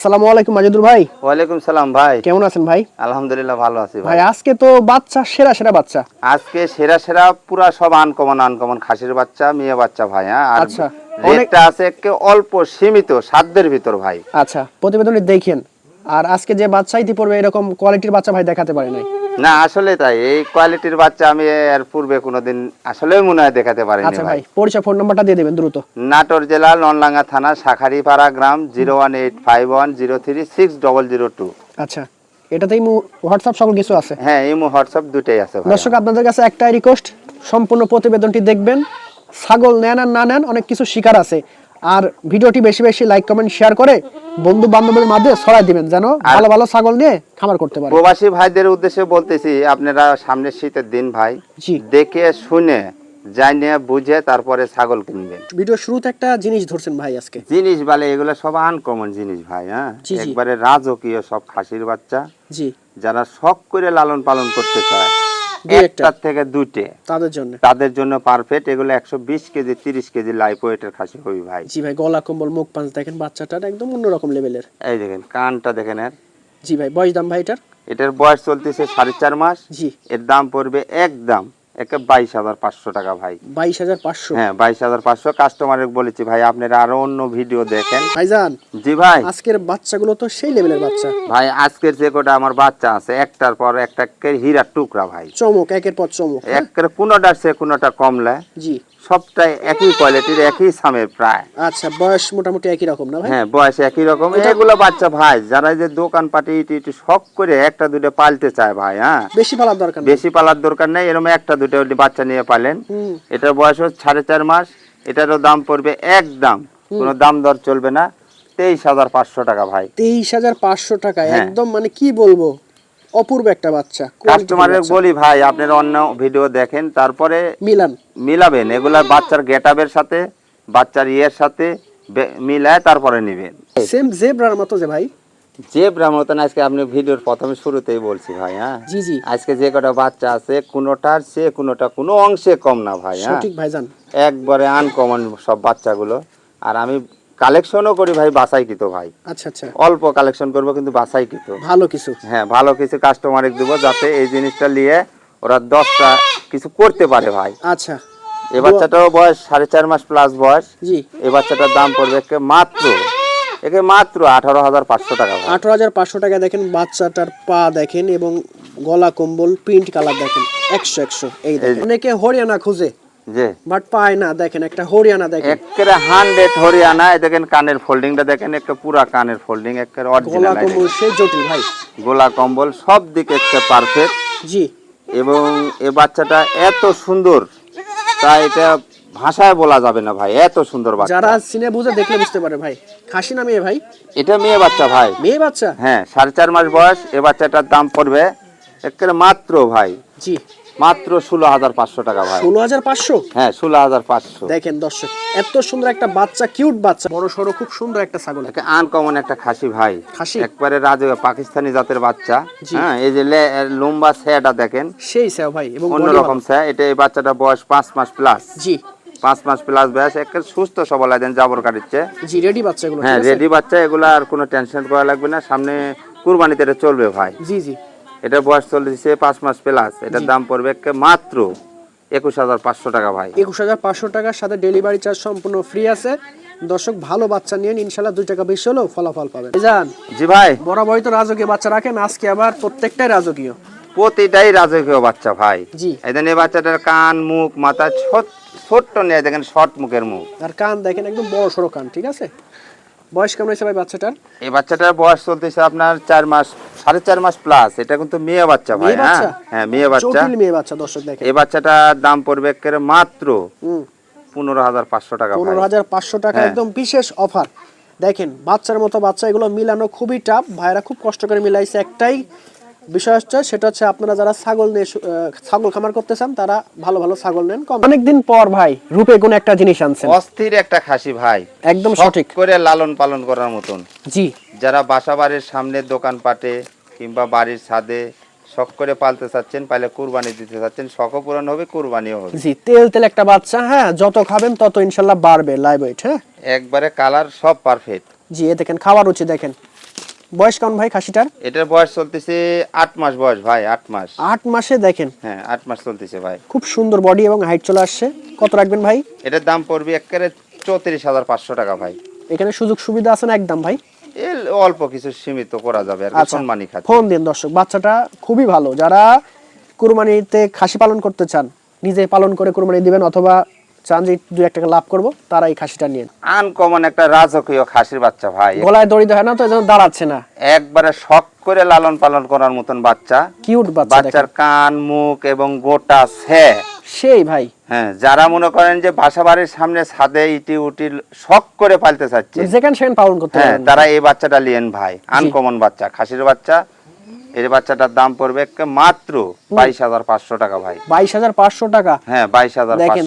আসসালামু আলাইকুম মাজিদুল ভাই। ওয়ালাইকুম সালাম ভাই। কেমন আছেন ভাই? আলহামদুলিল্লাহ ভালো আছি ভাই। ভাই আজকে তো বাচ্চা সেরা সেরা বাচ্চা। আজকে সেরা সেরা পুরা সব আনকমন খাসির বাচ্চা মেয়ে বাচ্চা ভাই। হ্যাঁ, আর আচ্ছা, রেটটা আছে একটু অল্প সীমিত সাধ্যের ভিতর ভাই। আচ্ছা, প্রতিবেদনে দেখেন। আর আজকে যে বাচ্চা ইতিপূর্বে এরকম কোয়ালিটির বাচ্চা ভাই দেখাতে পারে নাই। না আসলে তাই, এই কোয়ালিটির বাচ্চা আমি এর পূর্বে কোনোদিন আসলে মনে হয় দেখাতে পারিনি আচ্ছা ভাই। ভাই, পরিচয় ফোন নাম্বারটা দিয়ে দিবেন দ্রুত। নাটোর জেলা নলডাঙ্গা থানা শাখারিপাড়া গ্রাম 01851036002। আচ্ছা, এটাতেই হোয়াটসঅ্যাপ সকল কিছু আছে। হ্যাঁ, ইমো হোয়াটসঅ্যাপ দুটেই আছে ভাই। দর্শক আপনাদের কাছে একটাই রিকোয়েস্ট, সম্পূর্ণ প্রতিবেদনটি দেখবেন। ছাগল নেন আর না নেন অনেক কিছু শিকার আছে। আর ভিডিওটি বেশি বেশি লাইক কমেন্ট শেয়ার করে বন্ধু বান্ধবের মাঝে ছড়াই দিবেন, যেন ভালো ভালো ছাগল নিয়ে খামার করতে পারে। প্রবাসী ভাইদের উদ্দেশ্যে বলতেছি, আপনারা সামনের শীতের দিন ভাই জি, দেখে শুনে জানিয়ে বুঝে তারপরে ছাগল কিনবেন। ভিডিও শুরুতে একটা জিনিস ধরছেন ভাই আজকে। জিনিস বলে এগুলো সব আনকমন জিনিস ভাই। হ্যাঁ, জি, জি। একবারে রাজকীয় সব খাসির বাচ্চা, জি, যারা শখ করে লালন পালন করতে চায় দুই একটা একটার থেকে দুইটে, তাদের জন্য পারফেক্ট। এগুলো 120 কেজি 30 কেজি লাইফ ওয়েটের খাসি হবি ভাই। জি ভাই, গলা কম্বল মুখ পাঁচ দেখেন, বাচ্চাটার একদম অন্যরকম লেভেলের। এই দেখেন কানটা দেখেন এর। জি ভাই, বয়স দাম ভাই এটার বয়স চলতেছে 4.5 মাস। জি, এর দাম পড়বে একদম 22,500 টাকা ভাই। 22,500। হ্যাঁ, 22,500। কাস্টমারে বলেছি ভাই আপনারা আরো অন্য ভিডিও দেখেন ভাইজান। জি ভাই, আজকের বাচ্চাগুলো তো সেই লেভেলের বাচ্চা ভাই আজকের যে কটা আমার বাচ্চা আছে একটার পর একটা হীরার টুকরা ভাই। চমক, একের পর চমক। একের কোনোটার সে কোনোটা কমলে, জি, সবটাই একই কোয়ালিটির একই সামের প্রায়। আচ্ছা, বয়স মোটামুটি একই রকম না ভাই? হ্যাঁ, বয়স একই রকম। এগুলো বাচ্চা ভাই যারা যে দোকান পাটি ইটি শখ করে একটা দুটো পালতে চায় ভাই। হ্যাঁ, বেশি পালার দরকার নেই। বেশি পালার দরকার নেই, এরকম একটা দুটো বাচ্চা নিয়ে পালেন। এটার বয়স হচ্ছে 4.5 মাস। এটারও দাম পড়বে একদম, কোনো দাম দর চলবে না, 23,500 টাকা ভাই। 23,500 টাকা। হ্যাঁ। একদম মানে কি বলবো, অপূর্ব একটা বাচ্চা। কাস্টমারের বলি ভাই আপনারা অন্য ভিডিও দেখেন, তারপরে মিলাবেন এগুলা বাচ্চার গেটআপের সাথে, বাচ্চার ইয়ের সাথে মিলায় তারপরে নেবেন। সেম জেব্রার মতো যে ভাই। জেব্রার মতন আজকে আপনি ভিডিওর প্রথমে শুরুতেই বলছি ভাই। হ্যাঁ, জি, জি, আজকে যে কটা বাচ্চা আছে কোনোটার সে কোনোটা কোনো অংশে কম না ভাই। হ্যাঁ, সঠিক ভাইজান, একবারে আনকমন সব বাচ্চাগুলো। আর আমি কালেকশনও করি ভাই বাছাইকৃত ভাই। আচ্ছা আচ্ছা, অল্প কালেকশন করব কিন্তু বাছাইকৃত ভালো কিছু। হ্যাঁ, ভালো কিছু কাস্টমারে দেবো যাতে এই জিনিসটা নিয়ে ওরা 10টা কিছু করতে পারে ভাই। আচ্ছা, এই বাচ্চাটাও বয়স 4.5 মাস প্লাস বয়স। জি, এই বাচ্চাটার দাম পড়বে মাত্র 18,500 টাকা ভাই। 18,500 টাকা। দেখেন বাচ্চাটার পা দেখেন এবং গলা কম্বল প্রিন্ট কালার দেখেন 100 এই দেখেন। অনেকে হরিয়ানা খুঁজে জি, বাট পায় না, দেখেন একটা হরিয়ানা দেখেন, একেবারে 100 হরিয়ানা। দেখেন কানের ফোল্ডিংটা দেখেন, একটা পুরা কানের ফোল্ডিং একেবারে গলা অরিজিনাল। কম্বল সেই জটিল ভাই। গোলা কম্বল সব দিকে একটা পারফেক্ট। জি, এবং এই বাচ্চাটা এত সুন্দর, তাই এটা ভাষায় বলা যাবে না ভাই, এত সুন্দর বাচ্চা। যারা সিনে বুঝে দেখলে বুঝতে পারে ভাই। খাসি না মেয়ে ভাই? এটা মেয়ে বাচ্চা ভাই। মেয়ে বাচ্চা? হ্যাঁ, 4.5 মাস বয়স। এই বাচ্চাটার দাম পড়বে একেবারে মাত্র ভাই, জি, মাত্র 16,500 টাকা ভাই। 16,500? হ্যাঁ, 16,500। দেখেন দর্শক, এত সুন্দর একটা বাচ্চা, কিউট বাচ্চা, বড় সড়ো খুব সুন্দর একটা ছাগল। একটা আনকমন একটা খাসি ভাই। খাসি একবারে পাকিস্তানি জাতের বাচ্চা। জি। হ্যাঁ, এই যে লম্বা স্যাটা দেখেন, সেই স্যাও ভাই, এবং অন্যরকম স্যা। এটা এই বাচ্চাটা বয়স 5 মাস প্লাস। জি, 5 মাস প্লাস বয়স, একেবারে সুস্থ সবল আছেন, জাবর কাটিচ্ছে। জি, রেডি বাচ্চাগুলো। হ্যাঁ, রেডি বাচ্চা। এগুলো আর কোনো টেনশন করা লাগবে না, সামনে কুরবানিতে এটা চলবে ভাই। জি, জি, এটা বয়স চলছে 5 মাস প্লাস। এটার দাম পড়বে মাত্র 21,500 টাকা ভাই। 21,500 টাকার সাথে ডেলিভারি চার্জ সম্পূর্ণ ফ্রি আছে। দর্শক, ভালো বাচ্চা নিয়ে ইনশাআল্লাহ 2 টাকা বেশি হলেও ফলাফল পাবেন। জান জি ভাই, বরাবরই তো রাজকীয় বাচ্চা রাখেন, আজকে আবার প্রত্যেকটাই রাজকীয়। প্রতিটাই রাজকীয় বাচ্চা ভাই। জি, এই বাচ্চাটার কান মুখ মাথা ছোট্ট নিয়ে দেখেন, শর্ট মুখের মুখ। আর কান দেখেন একদম বড় সড়ো কান। ঠিক আছে, বয়স কেমন হয়েছে ভাই বাচ্চাটার? এই বাচ্চাটার বয়স চলতেছে আপনার 4 মাস, 4.5 মাস প্লাস। এটা কিন্তু মেয়ে বাচ্চা ভাই। হ্যাঁ, হ্যাঁ, মেয়ে বাচ্চা, জটিল মেয়ে বাচ্চা। দর্শক দেখেন, এই বাচ্চাটার দাম পড়বে মাত্র 15,500 টাকা ভাই। 15,500 টাকা, একদম বিশেষ অফার। দেখেন বাচ্চার মতো বাচ্চা, এগুলো মিলানো খুবই টাফ। ভাইরা খুব কষ্ট করে মিলাইছে। একটাই বিষয় হচ্ছে, সেটা হচ্ছে আপনারা যারা ছাগল নিয়ে ছাগল খামার করতে চান তারা ভালো ভালো ছাগল নেন। অনেকদিন পর ভাই রূপে গুণ একটা জিনিস আনছেন, অস্থির একটা খাসি ভাই, একদম সঠিক করে লালন পালন করার মতন। জি, যারা বাসা বাড়ির সামনে দোকান পাটে কিংবা বাড়ির ছাদে শখ করে পালতে চাচ্ছেন, পাইলে কুরবানি দিতে চাচ্ছেন, শখও পূরণ হবে, কুরবানিও হবে। জি, তেল একটা বাচ্চা। হ্যাঁ, যত খাবেন তত ইনশাআল্লাহ বাড়বে লাইভ ওয়েট। হ্যাঁ, একবারে কালার সব পারফেক্ট। জি, এ দেখেন খাওয়ার রুচি দেখেন, বয়স কেমন ভাই খাসিটার? এটার বয়স চলতেছে 8 মাস বয়স ভাই, 8 মাস। 8 মাসে দেখেন, হ্যাঁ 8 মাস চলতেছে ভাই। খুব সুন্দর বডি এবং হাইট চলে আসছে। কত রাখবেন ভাই? এটার দাম পড়বে একেবারে 34,500 টাকা ভাই। এখানে সুযোগ সুবিধা আছে না একদম ভাই? এর অল্প কিছু সীমিত করা যাবে আর কি, আচ্ছা, সম্মানী খাতে। ফোন দিন দর্শক, বাচ্চাটা খুবই ভালো। যারা কুরবানিতে খাসি পালন করতে চান, নিজে পালন করে কুরবানি দিবেন, অথবা চান যে 2-1 টাকা লাভ করব, তারা এই খাসিটা নিন। আনকমন একটা রাজকীয় খাসির বাচ্চা ভাই, গলায় দড়ি দেয় না তো, এজন্য দাঁড়াচ্ছে না। একবারে শখ করে লালন পালন করার মতন বাচ্চা। কিউট বাচ্চা বাচ্চার দেখেন। কান মুখ এবং গোটা ছে, সেই ভাই, হ্যাঁ যারা মনে করেন যে বাসা বাড়ির সামনে ছাদে ইটি উটি শখ করে পালতে চাচ্ছে, যেখানে সেখানে পালন করতে হ্যাঁ পারবেন। তারা এই বাচ্চাটা লিয়েন ভাই। আনকমন বাচ্চা, খাসির বাচ্চা। এই বাচ্চাটার দাম পড়বে মাত্র 22,500 টাকা ভাই। 22,500 টাকা। হ্যাঁ 22,500। দেখেন